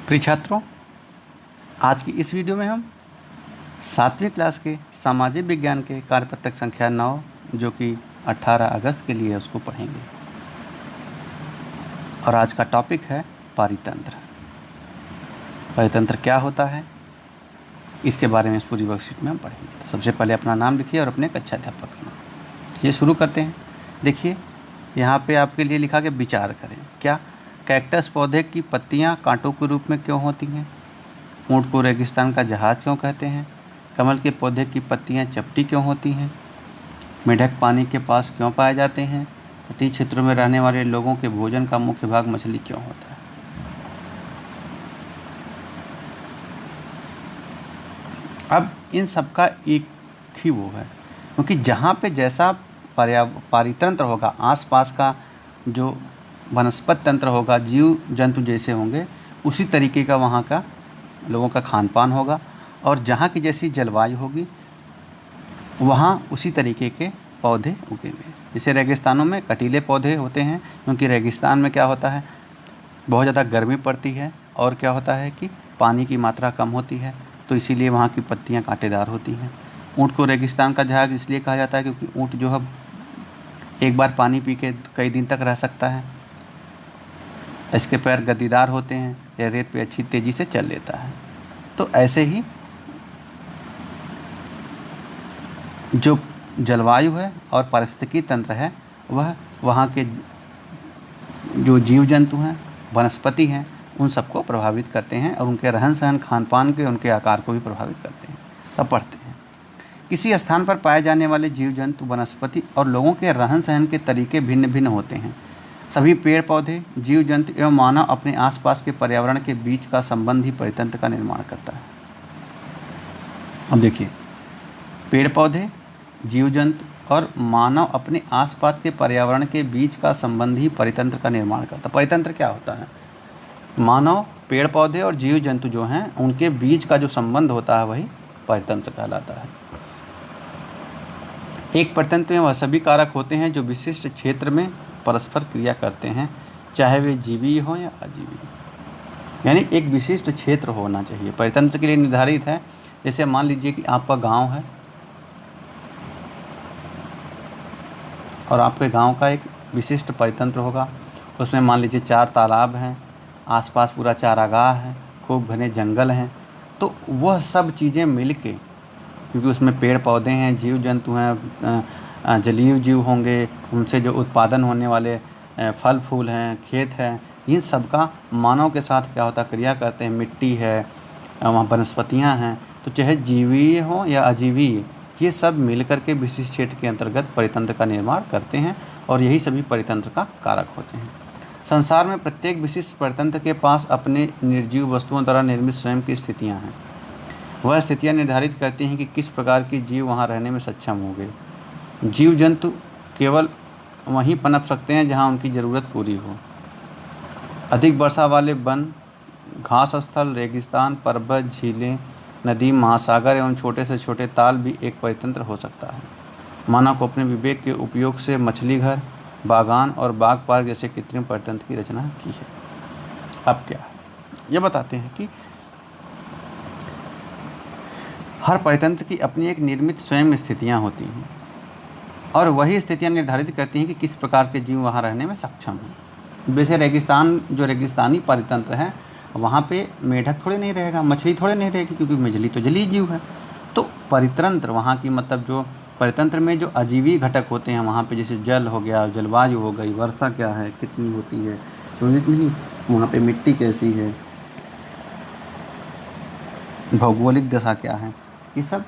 प्रिय छात्रों, आज की इस वीडियो में हम 7वीं क्लास के सामाजिक विज्ञान के कार्यपत्रक संख्या 9 जो कि 18 अगस्त के लिए है उसको पढ़ेंगे। और आज का टॉपिक है पारितंत्र। पारितंत्र क्या होता है, इसके बारे में इस पूरी वर्कशीट में हम पढ़ेंगे। तो सबसे पहले अपना नाम लिखिए और अपने कक्षा अध्यापक का नाम। ये शुरू करते हैं। देखिए यहाँ पे आपके लिए लिखा कि विचार करें। क्या कैक्टस पौधे की पत्तियाँ कांटों के रूप में क्यों होती हैं? ऊँट को रेगिस्तान का जहाज़ क्यों कहते हैं? कमल के पौधे की पत्तियाँ चपटी क्यों होती हैं? मेढक पानी के पास क्यों पाए जाते हैं? तटीय क्षेत्रों में रहने वाले लोगों के भोजन का मुख्य भाग मछली क्यों होता है? अब इन सब का एक ही वो है, क्योंकि जहाँ पे जैसा पारितंत्र होगा, आसपास का जो वनस्पत तंत्र होगा, जीव जंतु जैसे होंगे, उसी तरीके का वहाँ का लोगों का खान पान होगा। और जहाँ की जैसी जलवायु होगी वहाँ उसी तरीके के पौधे उगेंगे। जैसे रेगिस्तानों में कटीले पौधे होते हैं, क्योंकि रेगिस्तान में क्या होता है, बहुत ज़्यादा गर्मी पड़ती है और क्या होता है कि पानी की मात्रा कम होती है, तो इसीलिए वहाँ की पत्तियाँ कांटेदार होती हैं। ऊँट को रेगिस्तान का जहाज़ इसलिए कहा जाता है क्योंकि ऊँट जो है एक बार पानी पी के कई दिन तक रह सकता है। इसके पैर गद्दीदार होते हैं, यह रेत पे अच्छी तेज़ी से चल लेता है। तो ऐसे ही जो जलवायु है और पारिस्थितिकी तंत्र है वह वहाँ के जो जीव जंतु हैं, वनस्पति हैं, उन सबको प्रभावित करते हैं और उनके रहन सहन, खान पान के, उनके आकार को भी प्रभावित करते हैं। तब पढ़ते हैं, किसी स्थान पर पाए जाने वाले जीव जंतु, वनस्पति और लोगों के रहन सहन के तरीके भिन्न भिन्न होते हैं। सभी पेड़ पौधे, जीव जंतु एवं मानव अपने आसपास के पर्यावरण के बीच का संबंध ही परितंत्र का निर्माण करता है। अब देखिए, पेड़ पौधे, जीव जंतु और मानव अपने आसपास के पर्यावरण के बीच का संबंध ही परितंत्र का निर्माण करता है। परितंत्र क्या होता है? मानव, पेड़ पौधे और जीव जंतु जो हैं उनके बीच का जो संबंध होता है वही परितंत्र कहलाता है। एक परितंत्र में वह सभी कारक होते हैं जो विशिष्ट क्षेत्र में परस्पर क्रिया करते हैं, चाहे वे जीवी हो या अजीवी। यानी एक विशिष्ट क्षेत्र होना चाहिए परितंत्र के लिए निर्धारित है। जैसे मान लीजिए कि आपका गांव है और आपके गांव का एक विशिष्ट परितंत्र होगा। उसमें मान लीजिए 4 तालाब हैं, आसपास पूरा चारागाह है, खूब घने जंगल हैं। तो वह सब चीज़ें मिल के, क्योंकि उसमें पेड़ पौधे हैं, जीव जंतु हैं, जलीय जीव होंगे, उनसे जो उत्पादन होने वाले फल फूल हैं, खेत हैं, इन सब का मानव के साथ क्या होता है, क्रिया करते हैं। मिट्टी है, वहाँ वनस्पतियाँ हैं, तो चाहे जीवी हो या अजीवी, ये सब मिलकर के विशिष्ट क्षेत्र के अंतर्गत परितंत्र का निर्माण करते हैं और यही सभी परितंत्र का कारक होते हैं। संसार में प्रत्येक विशिष्ट परितंत्र के पास अपने निर्जीव वस्तुओं द्वारा निर्मित स्वयं की स्थितियाँ हैं। वह स्थितियाँ निर्धारित करती हैं कि किस प्रकार के जीव वहाँ रहने में सक्षम होंगे। जीव जंतु केवल वहीं पनप सकते हैं जहाँ उनकी ज़रूरत पूरी हो। अधिक वर्षा वाले वन, घास स्थल, रेगिस्तान, पर्वत, झीलें, नदी, महासागर एवं छोटे से छोटे ताल भी एक परितंत्र हो सकता है। मानव को अपने विवेक के उपयोग से मछली घर, बागान और बाग पार्क जैसे कृत्रिम परितंत्र की रचना की है। अब क्या है, ये बताते हैं कि हर परितंत्र की अपनी एक निर्मित स्वयं स्थितियाँ होती हैं और वही स्थितियाँ निर्धारित करती हैं कि किस प्रकार के जीव वहाँ रहने में सक्षम हैं। वैसे रेगिस्तान, जो रेगिस्तानी परितंत्र है, वहाँ पे मेढक थोड़े नहीं रहेगा, मछली थोड़े नहीं रहेगी, क्योंकि मछली तो जलीय जीव है। तो परितंत्र वहाँ की, मतलब जो परितंत्र में जो अजीवी घटक होते हैं वहाँ पे, जैसे जल हो गया, जलवायु हो गई, वर्षा क्या है, कितनी होती है, नहीं, वहाँ पे मिट्टी कैसी है, भौगोलिक दशा क्या है, ये सब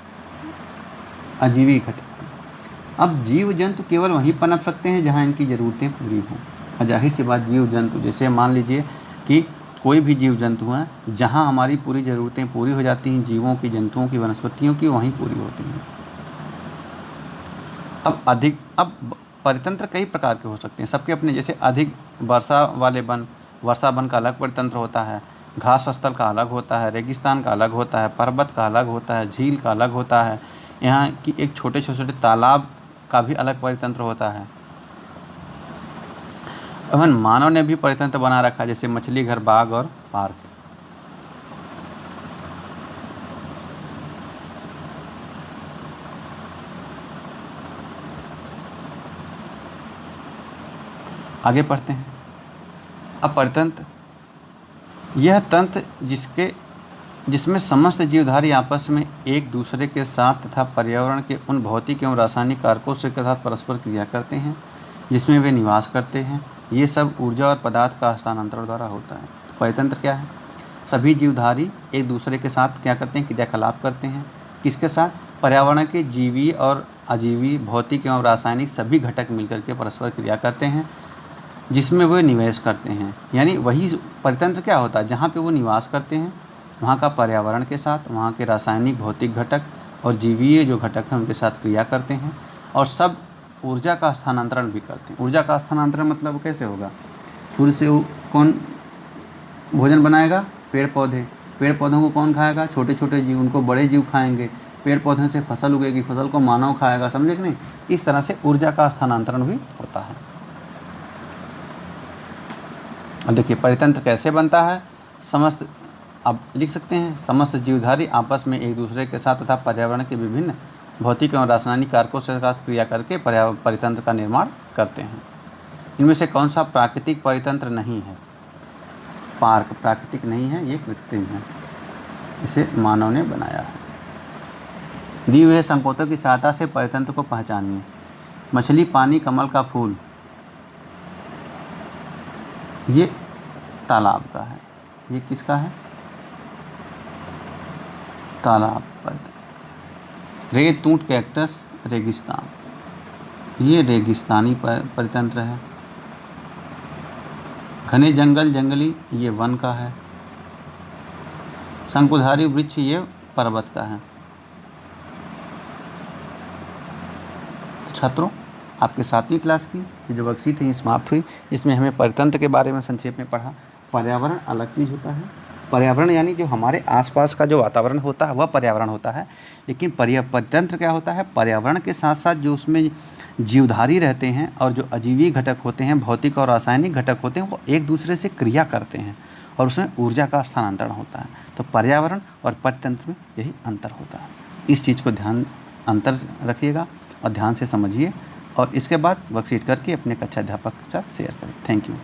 अजीवी घटक हैं। अब जीव जंतु केवल वहीं पनप सकते हैं जहाँ इनकी ज़रूरतें पूरी हों। जाहिर सी बात, जीव जंतु, जैसे मान लीजिए कि कोई भी जीव जंतु हैं, जहाँ हमारी पूरी ज़रूरतें पूरी हो जाती हैं, जीवों की, जंतुओं की, वनस्पतियों की, वहीं पूरी होती हैं। अब परितंत्र कई प्रकार के हो सकते हैं, सबके अपने। जैसे अधिक वर्षा वाले वन, वर्षा वन का अलग परितंत्र होता है, घास स्थल का अलग होता है, रेगिस्तान का अलग होता है, पर्वत का अलग होता है, झील का अलग होता है, यहाँ की एक छोटे छोटे तालाब का भी अलग परितंत्र होता है। एवं मानव ने भी परितंत्र बना रखा है, जैसे मछली घर, बाग और पार्क। आगे पढ़ते हैं। अब परितंत्र, यह तंत्र जिसमें समस्त जीवधारी आपस में एक दूसरे के साथ तथा पर्यावरण के उन भौतिक एवं रासायनिक कारकों से के साथ परस्पर क्रिया करते हैं जिसमें वे निवास करते हैं, ये सब ऊर्जा और पदार्थ का हस्तांतरण द्वारा होता है। तो परितंत्र क्या है? सभी जीवधारी एक दूसरे के साथ क्या करते हैं? क्रियाकलाप करते हैं। किसके साथ? पर्यावरण के जीवी और अजीवी, भौतिक एवं रासायनिक सभी घटक मिलकर के परस्पर क्रिया करते हैं जिसमें वे निवेश करते हैं। यानी वही परितंत्र क्या होता है? जहाँ पे वो निवास करते हैं वहाँ का पर्यावरण के साथ, वहाँ के रासायनिक भौतिक घटक और जीवीय जो घटक हैं उनके साथ क्रिया करते हैं और सब ऊर्जा का स्थानांतरण भी करते हैं। ऊर्जा का स्थानांतरण मतलब कैसे होगा? सूर्य से कौन भोजन बनाएगा? पेड़ पौधे। पेड़ पौधों को कौन खाएगा? छोटे छोटे जीव, उनको बड़े जीव खाएंगे। पेड़ पौधों से फसल उगेगी, फसल को मानव खाएगा। समझे कि नहीं? इस तरह से ऊर्जा का स्थानांतरण भी होता है। अब देखिए परितंत्र कैसे बनता है। समस्त, आप लिख सकते हैं, समस्त जीवधारी आपस में एक दूसरे के साथ तथा पर्यावरण के विभिन्न भौतिक एवं रासायनिक कारकों से साथ क्रिया करके परितंत्र का निर्माण करते हैं। इनमें से कौन सा प्राकृतिक परितंत्र नहीं है? पार्क प्राकृतिक नहीं है, ये कृत्रिम है, इसे मानव ने बनाया है। दिए हुए संकेतों की सहायता से परितंत्र को पहचानिए। मछली, पानी, कमल का फूल, ये तालाब का है। ये किसका है? तालाब पर। रेत, ऊंट, कैक्टस, रेगिस्तान, ये रेगिस्तानी परितंत्र है। घने जंगल, जंगली, ये वन का है। शंकुधारी वृक्ष, ये पर्वत का है। तो छात्रों, आपके 7वीं क्लास की ये जो वर्कशीट है समाप्त हुई, जिसमें हमें परितंत्र के बारे में संक्षेप में पढ़ा। पर्यावरण अलग चीज़ होता है। पर्यावरण यानी जो हमारे आसपास का जो वातावरण होता है वह पर्यावरण होता है। लेकिन परितंत्र क्या होता है? पर्यावरण के साथ साथ जो उसमें जीवधारी रहते हैं और जो अजीवी घटक होते हैं, भौतिक और रासायनिक घटक होते हैं, वो एक दूसरे से क्रिया करते हैं और उसमें ऊर्जा का स्थानांतरण होता है। तो पर्यावरण और परितंत्र में यही अंतर होता है। इस चीज़ को अंतर रखिएगा और ध्यान से समझिए और इसके बाद वर्कशीट करके अपने कक्षा अध्यापक के साथ शेयर करें। Thank you.